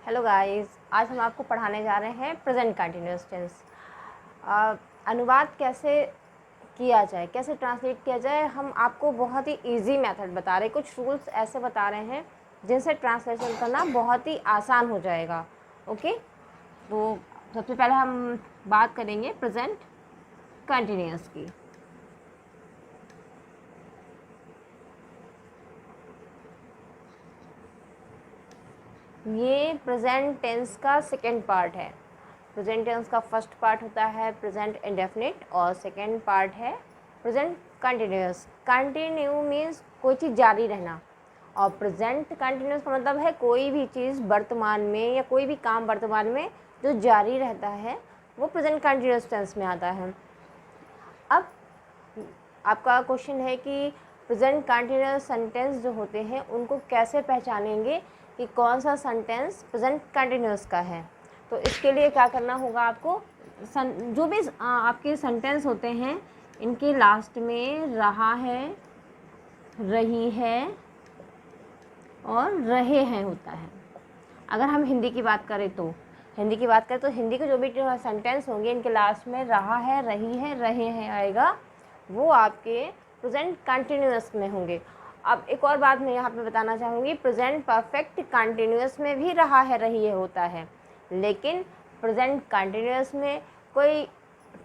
Hello guys, आज हम आपको पढ़ाने जा रहे हैं प्रेजेंट कंटिन्यूअस टेंस। अनुवाद कैसे किया जाए, कैसे ट्रांसलेट किया जाए, हम आपको बहुत ही इजी मेथड बता रहे हैं। कुछ रूल्स ऐसे बता रहे हैं जिनसे ट्रांसलेशन करना बहुत ही आसान हो जाएगा। ओके, तो सबसे पहले हम बात करेंगे प्रेजेंट कंटिन्यूअस की। ये प्रेजेंट टेंस का सेकेंड पार्ट है। प्रेजेंट टेंस का फर्स्ट पार्ट होता है प्रेजेंट इंडेफिनिट और सेकेंड पार्ट है प्रेजेंट कंटिन्यूअस। कंटिन्यू मीन्स कोई चीज़ जारी रहना, और प्रेजेंट कंटिन्यूअस का मतलब है कोई भी चीज़ वर्तमान में या कोई भी काम वर्तमान में जो जारी रहता है वो प्रेजेंट कंटिन्यूअस टेंस में आता है। अब आपका क्वेश्चन है कि प्रेजेंट कंटिन्यूअस सेंटेंस जो होते हैं उनको कैसे पहचानेंगे कि कौन सा सेंटेंस प्रेजेंट कंटिन्यूअस का है। तो इसके लिए क्या करना होगा आपको, जो भी आपके सेंटेंस होते हैं इनके लास्ट में रहा है, रही है और रहे हैं होता है। अगर हम हिंदी की बात करें तो हिंदी के जो भी सेंटेंस होंगे इनके लास्ट में रहा है, रही है, रहे हैं आएगा, वो आपके प्रेजेंट कंटिन्यूअस में होंगे। अब एक और बात मैं यहाँ पे बताना चाहूँगी, प्रेजेंट परफेक्ट कंटिन्यूअस में भी रहा है, रही है होता है, लेकिन प्रेजेंट कंटिन्यूअस में कोई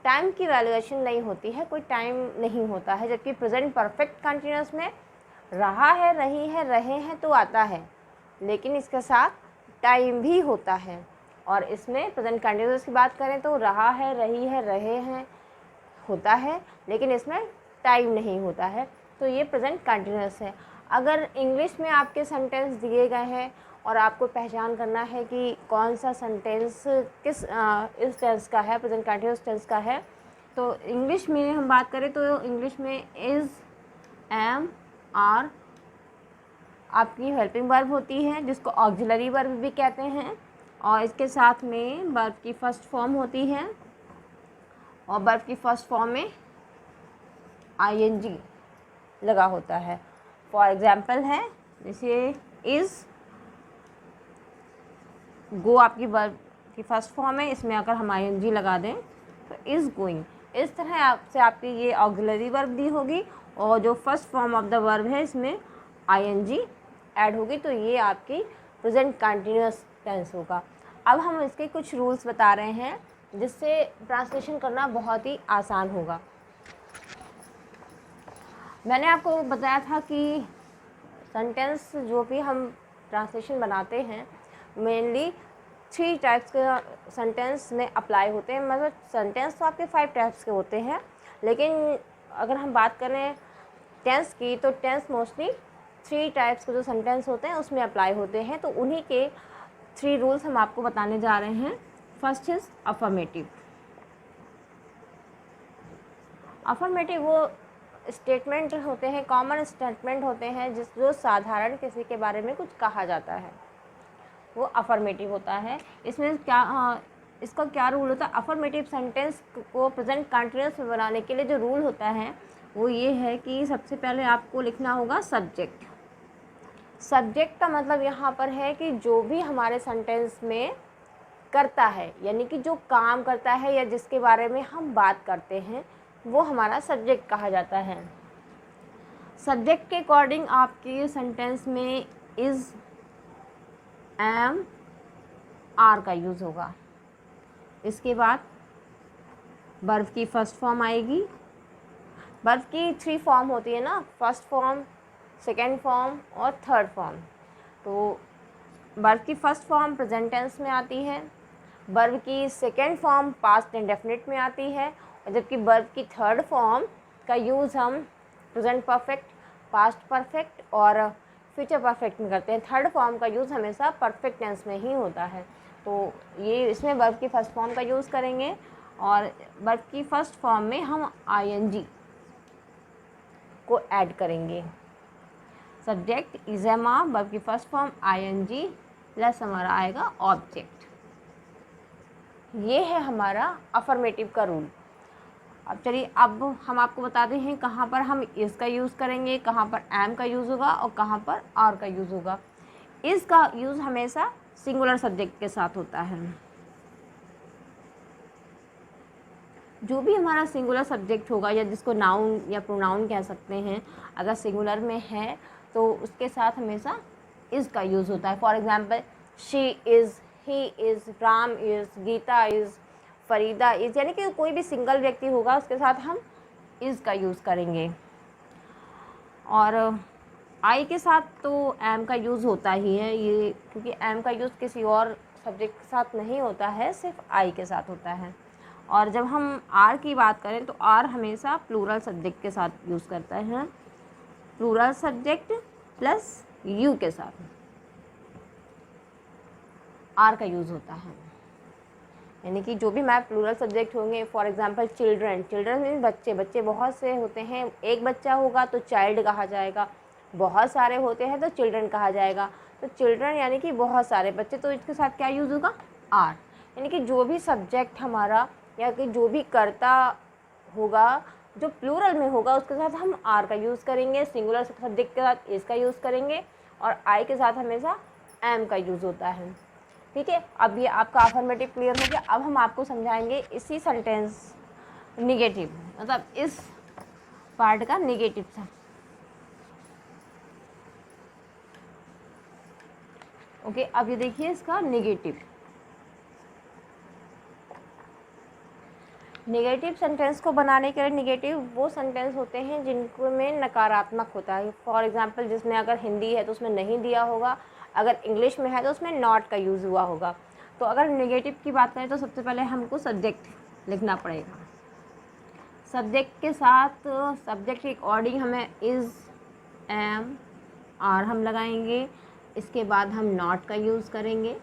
टाइम की वैल्यूएशन नहीं होती है, कोई टाइम नहीं होता है। जबकि प्रेजेंट परफेक्ट कंटिन्यूअस में रहा है, रही है, रहे हैं तो आता है, लेकिन इसके साथ टाइम भी होता है। और इसमें प्रेजेंट कंटिन्यूअस की बात करें तो रहा है, रही है, रहे हैं होता है, लेकिन इसमें टाइम नहीं होता है। तो ये प्रेजेंट कंटिन्यूअस है। अगर इंग्लिश में आपके सेंटेंस दिए गए हैं और आपको पहचान करना है कि कौन सा सेंटेंस किस इस टेंस का है, प्रेजेंट कंटिन्यूअस टेंस का है, तो इंग्लिश में हम बात करें तो इंग्लिश में इज़, एम, आर आपकी हेल्पिंग वर्ब होती है, जिसको ऑक्सिलरी वर्ब भी कहते हैं, और इसके साथ में वर्ब की फर्स्ट फॉर्म होती है, और वर्ब की फर्स्ट फॉर्म में आईएनजी लगा होता है। फॉर एग्जाम्पल है जैसे इज़, गो आपकी वर्ब की फर्स्ट फॉर्म है, इसमें अगर हम आईएनजी लगा दें तो इज़ गोइंग। इस तरह आपसे आपकी ये ऑक्सिलरी वर्ब दी होगी और जो first form of the verb है इसमें आईएनजी ऐड होगी, तो ये आपकी प्रेजेंट कंटिन्यूअस टेंस होगा। अब हम इसके कुछ रूल्स बता रहे हैं जिससे ट्रांसलेशन करना बहुत ही आसान होगा। मैंने आपको बताया था कि सेंटेंस जो भी हम ट्रांसलेशन बनाते हैं मेनली 3 टाइप्स के सेंटेंस में अप्लाई होते हैं। मतलब सेंटेंस तो आपके 5 टाइप्स के होते हैं, लेकिन अगर हम बात करें टेंस की तो टेंस मोस्टली 3 टाइप्स के जो सेंटेंस होते हैं उसमें अप्लाई होते हैं। तो उन्हीं के 3 रूल्स हम आपको बताने जा रहे हैं। First is affirmative. अफर्मेटिव वो स्टेटमेंट होते हैं, कॉमन स्टेटमेंट होते हैं जो साधारण किसी के बारे में कुछ कहा जाता है, वो अफर्मेटिव होता है। इसमें इसका क्या रूल होता है, अफर्मेटिव सेंटेंस को प्रेजेंट कंटिन्यूअस में बनाने के लिए जो रूल होता है वो ये है कि सबसे पहले आपको लिखना होगा सब्जेक्ट। सब्जेक्ट का मतलब यहाँ पर है कि जो भी हमारे सेंटेंस में करता है, यानी कि जो काम करता है या जिसके बारे में हम बात करते हैं वो हमारा सब्जेक्ट कहा जाता है। सब्जेक्ट के अकॉर्डिंग आपके सेंटेंस में इज़, एम, आर का यूज़ होगा। इसके बाद वर्ब की फर्स्ट फॉर्म आएगी। वर्ब की 3 फॉर्म होती है ना, फर्स्ट फॉर्म, सेकेंड फॉर्म और थर्ड फॉर्म। तो वर्ब की फर्स्ट फॉर्म प्रेजेंट टेंस में आती है, वर्ब की सेकेंड फॉर्म पास्ट इंडेफिनिट में आती है, और जबकि वर्ब की थर्ड फॉर्म का यूज़ हम प्रेजेंट परफेक्ट, पास्ट परफेक्ट और फ्यूचर परफेक्ट में करते हैं। थर्ड फॉर्म का यूज़ हमेशा परफेक्ट टेंस में ही होता है। तो ये इसमें वर्ब की फर्स्ट फॉर्म का यूज़ करेंगे, और वर्ब की फर्स्ट फॉर्म में हम आईएनजी को ऐड करेंगे। Subject is, am, are, verb की फर्स्ट फॉर्म आईएनजी प्लस हमारा आएगा ऑब्जेक्ट। ये है हमारा अफर्मेटिव का रूल। अब चलिए अब हम आपको बताते हैं कहाँ पर हम इज़ का यूज़ करेंगे, कहाँ पर एम का यूज़ होगा और कहाँ पर आर का यूज़ होगा। इज़ का यूज़ हमेशा सिंगुलर सब्जेक्ट के साथ होता है। जो भी हमारा सिंगुलर सब्जेक्ट होगा या जिसको नाउन या प्रोनाउन कह सकते हैं, अगर सिंगुलर में है तो उसके साथ हमेशा इज़ का यूज़ होता है। For example she is, he is, Ram is, Geeta is, Farida is, यानी कि कोई भी सिंगल व्यक्ति होगा उसके साथ हम इज़ का यूज़ करेंगे। और आई के साथ तो एम का यूज़ होता ही है, ये क्योंकि एम का यूज़ किसी और सब्जेक्ट के साथ नहीं होता है, सिर्फ आई के साथ होता है। और जब हम आर की बात करें तो आर हमेशा प्लूरल सब्जेक्ट के साथ यूज़ करता है, प्लूरल सब्जेक्ट प्लस यू के साथ आर का यूज़ होता है। यानी कि जो भी मैं प्लूरल सब्जेक्ट होंगे, for example children, children mean बच्चे, बच्चे बहुत से होते हैं, एक बच्चा होगा तो चाइल्ड कहा जाएगा, बहुत सारे होते हैं तो चिल्ड्रन कहा जाएगा। तो चिल्ड्रन यानी कि बहुत सारे बच्चे, तो इसके साथ क्या यूज़ होगा, आर। यानी कि जो भी सब्जेक्ट हमारा या कि जो भी कर्ता होगा जो प्लूरल में होगा उसके साथ हम आर का यूज़ करेंगे, सिंगुलर सब्जेक्ट के साथ इस का यूज़ करेंगे, और आई के साथ हमेशा एम का यूज़ होता है। ठीक है, अब ये आपका अफर्मेटिव क्लियर हो गया। अब हम आपको समझाएंगे इसी सेंटेंस निगेटिव, मतलब इस पार्ट का निगेटिव था। ओके, अब ये देखिए इसका निगेटिव। नेगेटिव सेंटेंस को बनाने के लिए निगेटिव वो सेंटेंस होते हैं जिनको में नकारात्मक होता है। फॉर एग्जांपल जिसमें अगर हिंदी है तो उसमें नहीं दिया होगा, अगर इंग्लिश में है तो उसमें नॉट का यूज़ हुआ होगा। तो अगर नेगेटिव की बात करें तो सबसे पहले हमको सब्जेक्ट लिखना पड़ेगा। सब्जेक्ट के साथ सब्जेक्ट के अकॉर्डिंग हमें इज़, एम, आर हम लगाएंगे। इसके बाद हम नॉट का यूज़ करेंगे।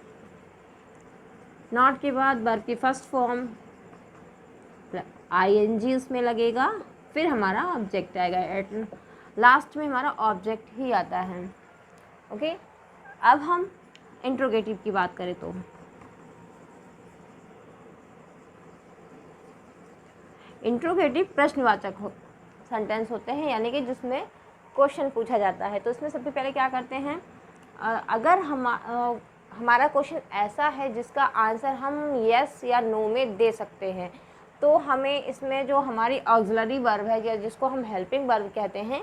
नॉट के बाद वर्ब की फर्स्ट फॉर्म ING उसमें लगेगा, फिर हमारा ऑब्जेक्ट आएगा, एट लास्ट में हमारा ऑब्जेक्ट ही आता है। ओके, अब हम इंट्रोगेटिव की बात करें तो इंट्रोगेटिव प्रश्नवाचक सेंटेंस होते हैं, यानी कि जिसमें क्वेश्चन पूछा जाता है। तो इसमें सबसे पहले क्या करते हैं, अगर हमारा क्वेश्चन ऐसा है जिसका आंसर हम यस या नो में दे सकते हैं, तो हमें इसमें जो हमारी ऑक्सिलरी वर्ब है या जिसको हम हेल्पिंग वर्ब कहते हैं,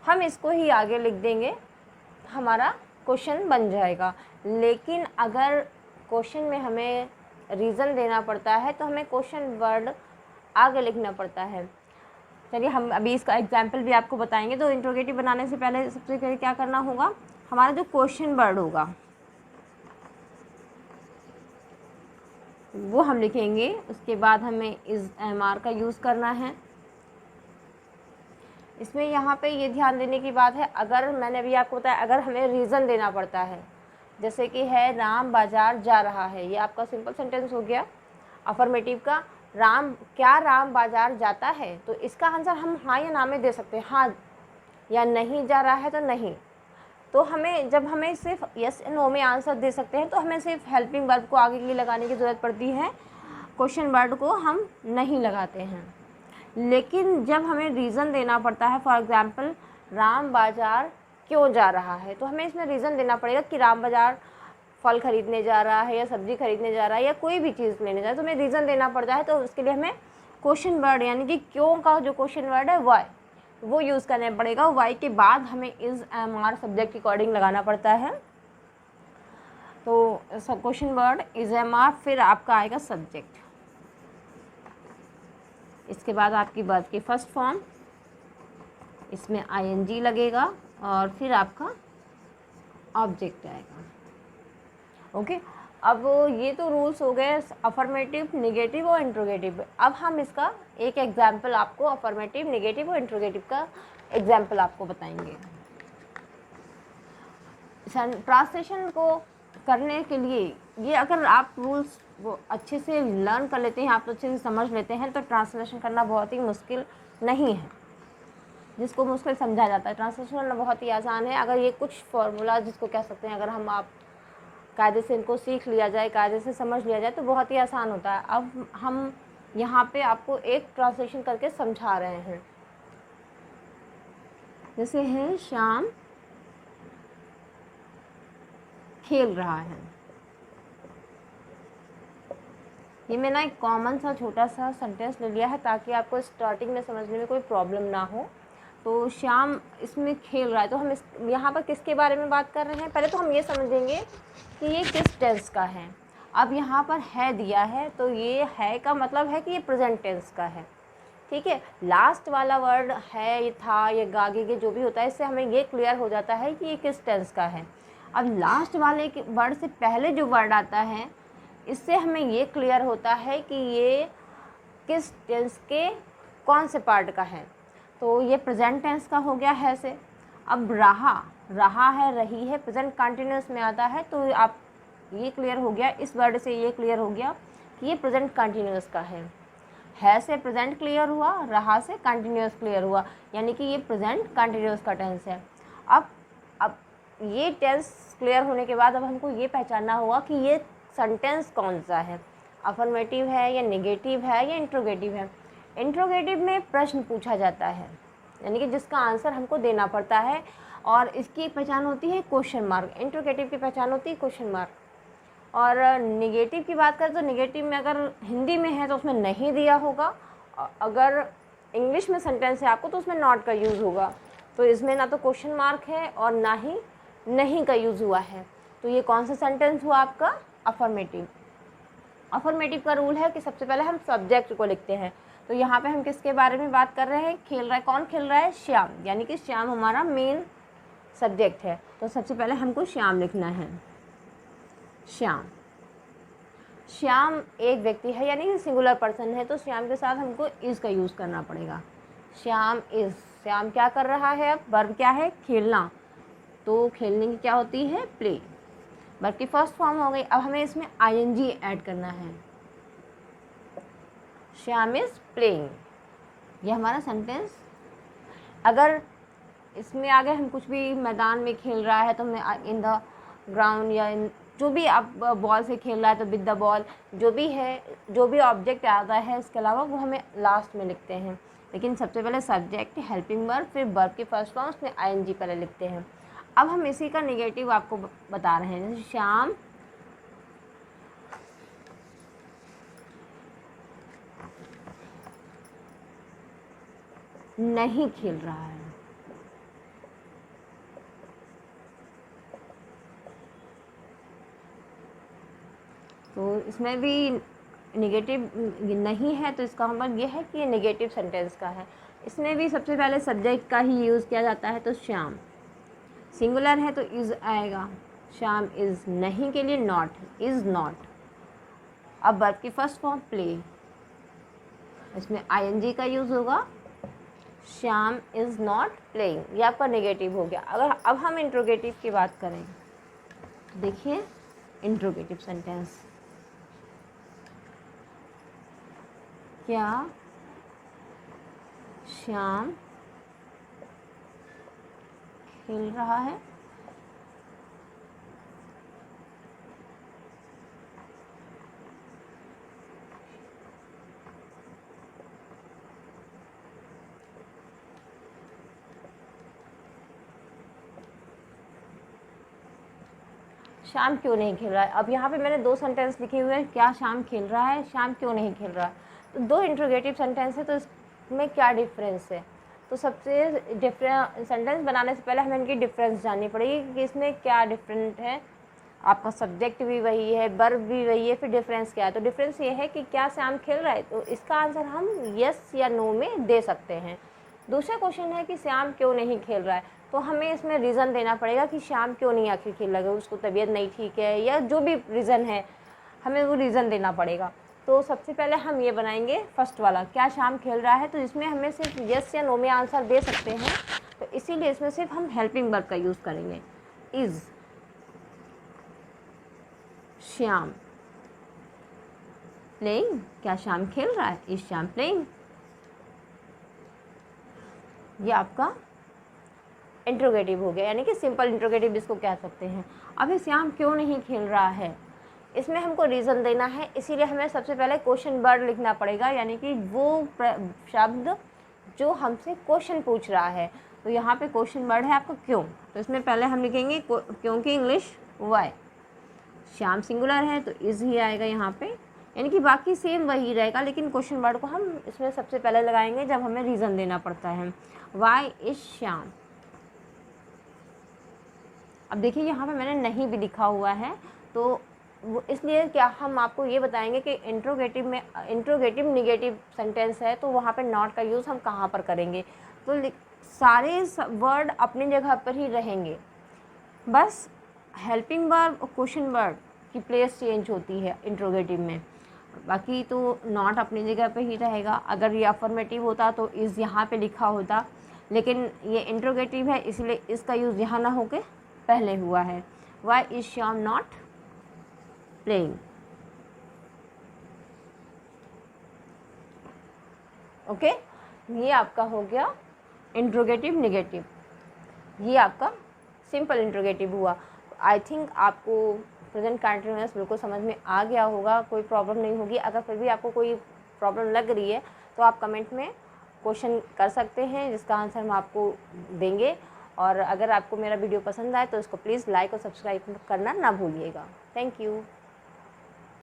हम इसको ही आगे लिख देंगे, हमारा क्वेश्चन बन जाएगा। लेकिन अगर क्वेश्चन में हमें रीज़न देना पड़ता है तो हमें क्वेश्चन वर्ड आगे लिखना पड़ता है। चलिए हम अभी इसका एग्जाम्पल भी आपको बताएंगे। तो इंट्रोगेटिव बनाने से पहले सबसे पहले क्या करना होगा, हमारा जो क्वेश्चन वर्ड होगा वो हम लिखेंगे। उसके बाद हमें इज़, एम, आर का यूज़ करना है। इसमें यहाँ पे ये ध्यान देने की बात है, अगर मैंने अभी आपको बताया अगर हमें रीज़न देना पड़ता है, जैसे कि है राम बाज़ार जा रहा है, ये आपका सिंपल सेंटेंस हो गया अफर्मेटिव का। क्या राम बाज़ार जाता है, तो इसका आंसर हम हाँ या ना में दे सकते हैं, हाँ या नहीं जा रहा है तो नहीं। तो हमें जब हमें सिर्फ यस या नो में आंसर दे सकते हैं तो हमें सिर्फ हेल्पिंग वर्ब को आगे के लिए लगाने की ज़रूरत पड़ती है, क्वेश्चन वर्ड को हम नहीं लगाते हैं। लेकिन जब हमें रीज़न देना पड़ता है, फॉर एग्जांपल राम बाज़ार क्यों जा रहा है, तो हमें इसमें रीज़न देना पड़ेगा कि राम बाज़ार फल खरीदने जा रहा है या सब्ज़ी खरीदने जा रहा है या कोई भी चीज़ लेने जा रहा है, तो हमें रीज़न देना पड़ता है। तो उसके लिए हमें क्वेश्चन वर्ड यानी कि क्यों का जो क्वेश्चन वर्ड है वाई, वो यूज़ करना पड़ेगा। वाई के बाद हमें इज़, एम, आर सब्जेक्ट के अकॉर्डिंग लगाना पड़ता है। तो question word is, am, are, फिर आपका आएगा सब्जेक्ट। इसके बाद आपकी वर्ब की फर्स्ट फॉर्म, इसमें ING लगेगा और फिर आपका ऑब्जेक्ट आएगा। ओके, अब ये तो रूल्स हो गए अफर्मेटिव, निगेटिव और इंट्रोगेटिव। अब हम इसका एक एग्जाम्पल आपको अफर्मेटिव, निगेटिव और इंट्रोगेटिव का एग्जाम्पल आपको बताएंगे। ट्रांसलेशन को करने के लिए ये अगर आप रूल्स वो अच्छे से लर्न कर लेते हैं, आप तो अच्छे से समझ लेते हैं, तो ट्रांसलेशन करना बहुत ही मुश्किल नहीं है। जिसको मुश्किल समझा जाता है, ट्रांसलेशन करना बहुत ही आसान है। अगर ये कुछ फार्मूला जिसको कह सकते हैं, अगर आप कायदे से इनको सीख लिया जाए, कायदे से समझ लिया जाए, तो बहुत ही आसान होता है। अब हम यहाँ पे आपको एक ट्रांसलेशन करके समझा रहे हैं। जैसे है श्याम खेल रहा है, ये मैंने एक कॉमन सा छोटा सा सेंटेंस ले लिया है ताकि आपको स्टार्टिंग में समझने में कोई प्रॉब्लम ना हो। तो श्याम इसमें खेल रहा है, तो हम यहाँ पर किसके बारे में बात कर रहे हैं? पहले तो हम ये समझेंगे कि ये किस टेंस का है। अब यहाँ पर है दिया है, तो ये है का मतलब है कि ये प्रेजेंट टेंस का है, ठीक है। लास्ट वाला वर्ड है, ये था, ये गागे के जो भी होता है, इससे हमें ये क्लियर हो जाता है कि ये किस टेंस का है। अब लास्ट वाले के वर्ड से पहले जो वर्ड आता है, इससे हमें ये क्लियर होता है कि ये किस टेंस के कौन से पार्ट का है। तो ये प्रेजेंट टेंस का हो गया है से। अब रहा है, रही है, प्रेजेंट कंटिन्यूस में आता है, तो आप ये क्लियर हो गया, इस वर्ड से ये क्लियर हो गया कि ये प्रेजेंट कंटिन्यूस का है से प्रेजेंट क्लियर हुआ, रहा से कंटिन्यूस क्लियर हुआ, यानी कि ये प्रेजेंट कंटिन्यूस का टेंस है। अब ये टेंस क्लियर होने के बाद अब हमको ये पहचानना होगा कि ये सेंटेंस कौन सा है, अफर्मेटिव है या नेगेटिव है या इंट्रोगेटिव है। इंट्रोगेटिव में प्रश्न पूछा जाता है, यानी कि जिसका आंसर हमको देना पड़ता है, और इसकी पहचान होती है क्वेश्चन मार्क। इंट्रोगेटिव की पहचान होती है क्वेश्चन मार्क। और नेगेटिव की बात करें तो नेगेटिव में अगर हिंदी में है तो उसमें नहीं दिया होगा, अगर इंग्लिश में सेंटेंस है आपको तो उसमें नॉट का यूज़ होगा। तो इसमें ना तो क्वेश्चन मार्क है और ना ही नहीं का यूज़ हुआ है। तो ये कौन सा सेंटेंस हुआ आपका? अफर्मेटिव। अफर्मेटिव का रूल है कि सबसे पहले हम सब्जेक्ट को लिखते हैं। तो यहाँ पे हम किसके बारे में बात कर रहे हैं? खेल रहा है, कौन खेल रहा है? श्याम, यानी कि श्याम हमारा मेन सब्जेक्ट है। तो सबसे पहले हमको श्याम लिखना है। श्याम एक व्यक्ति है, यानी कि सिंगुलर पर्सन है, तो श्याम के साथ हमको इज़ का यूज़ करना पड़ेगा। श्याम इज़, श्याम क्या कर रहा है? अब वर्ब क्या है? खेलना। तो खेलने की क्या होती है? प्ले। वर्ब की फर्स्ट फॉर्म हो गई। अब हमें इसमें आईएनजी ऐड करना है। श्याम इज़ प्लेइंग, ये हमारा सेंटेंस। अगर इसमें आगे हम कुछ भी मैदान में खेल रहा है तो हमें इन द ग्राउंड या जो भी आप बॉल से खेल रहा है तो विद द बॉल, जो भी है, जो भी ऑब्जेक्ट आता है इसके अलावा वो हमें लास्ट में लिखते हैं। लेकिन सबसे पहले सब्जेक्ट, हेल्पिंग वर्ब, फिर वर्ब की फर्स्ट फॉर्म, उसमें आईएनजी पहले लिखते हैं। अब हम इसी का नेगेटिव आपको बता रहे हैं। जैसे श्याम नहीं खेल रहा है। तो इसमें भी नेगेटिव नहीं है, तो इसका मतलब ये है कि ये नेगेटिव सेंटेंस का है। इसमें भी सबसे पहले सब्जेक्ट का ही यूज़ किया जाता है। तो श्याम सिंगुलर है तो इज़ आएगा। श्याम इज़, नहीं के लिए नॉट, इज़ नॉट। अब वर्ब की फर्स्ट फॉर्म प्ले, इसमें आईएनजी का यूज़ होगा। श्याम इज़ नॉट प्लेइंग, ये आपका नेगेटिव हो गया। अगर अब हम इंट्रोगेटिव की बात करें, देखिए इंट्रोगेटिव सेंटेंस, क्या श्याम खेल रहा है? श्याम क्यों नहीं खेल रहा है? अब यहाँ पे मैंने दो सेंटेंस लिखे हुए हैं, क्या श्याम खेल रहा है, श्याम क्यों नहीं खेल रहा है। तो दो इंट्रोगेटिव सेंटेंस है, तो इसमें क्या डिफरेंस है? तो सबसे डिफरेंट सेंटेंस बनाने से पहले हमें इनकी डिफरेंस जाननी पड़ेगी कि इसमें क्या डिफरेंट है। आपका सब्जेक्ट भी वही है, वर्ब भी वही है, फिर डिफरेंस क्या है? तो डिफरेंस ये है कि क्या श्याम खेल रहा है, तो इसका आंसर हम यस या नो में दे सकते हैं। दूसरा क्वेश्चन है कि श्याम क्यों नहीं खेल रहा है, तो हमें इसमें रीज़न देना पड़ेगा कि श्याम क्यों नहीं आखिर खेल रहा है, उसको तबीयत नहीं ठीक है या जो भी रीज़न है, हमें वो रीज़न देना पड़ेगा। तो सबसे पहले हम ये बनाएंगे फर्स्ट वाला, क्या श्याम खेल रहा है, तो इसमें हमें सिर्फ यस या नो में आंसर दे सकते हैं, तो इसीलिए इसमें सिर्फ हम हेल्पिंग वर्ब का यूज़ करेंगे। इज़ श्याम प्लेइंग, क्या श्याम खेल रहा है? Is Shyam playing. ये आपका इंट्रोगेटिव हो गया, यानी कि सिंपल इंट्रोगेटिव जिसको कह सकते हैं। अब ये श्याम क्यों नहीं खेल रहा है, इसमें हमको रीज़न देना है, इसीलिए हमें सबसे पहले क्वेश्चन वर्ड लिखना पड़ेगा, यानी कि वो शब्द जो हमसे क्वेश्चन पूछ रहा है। तो यहाँ पे क्वेश्चन वर्ड है आपका क्यों, तो इसमें पहले हम लिखेंगे क्योंकि इंग्लिश वाई। श्याम सिंगुलर है तो इज़ ही आएगा यहाँ पे। यानी कि बाकी सेम वही रहेगा, लेकिन क्वेश्चन वर्ड को हम इसमें सबसे पहले लगाएंगे जब हमें रीज़न देना पड़ता है। Why is Shyam. अब देखिए यहाँ पे मैंने नहीं भी लिखा हुआ है, तो वो इसलिए क्या हम आपको ये बताएंगे कि इंट्रोगेटिव में इंट्रोगेटिव निगेटिव सेंटेंस है तो वहाँ पे नॉट का यूज़ हम कहाँ पर करेंगे। तो सारे वर्ड अपनी जगह पर ही रहेंगे, बस हेल्पिंग वर्ब और क्वेश्चन वर्ड की प्लेस चेंज होती है इंट्रोगेटिव में, बाकी तो नॉट अपनी जगह पे ही रहेगा। अगर ये अफर्मेटिव होता तो इस यहाँ पे लिखा होता, लेकिन ये इंट्रोगेटिव है इसलिए इसका यूज़ यहाँ ना होके पहले हुआ है। Why is Shyam not playing. Okay, ये आपका हो गया इंट्रोगेटिव निगेटिव, ये आपका सिंपल इंट्रोगेटिव हुआ। आई थिंक आपको प्रेजेंट कंटिन्यूअस बिल्कुल समझ में आ गया होगा, कोई प्रॉब्लम नहीं होगी। अगर फिर भी आपको कोई प्रॉब्लम लग रही है तो आप कमेंट में क्वेश्चन कर सकते हैं, जिसका आंसर हम आपको देंगे। और अगर आपको मेरा वीडियो पसंद आए तो इसको प्लीज़ लाइक और सब्सक्राइब करना ना भूलिएगा। Thank you.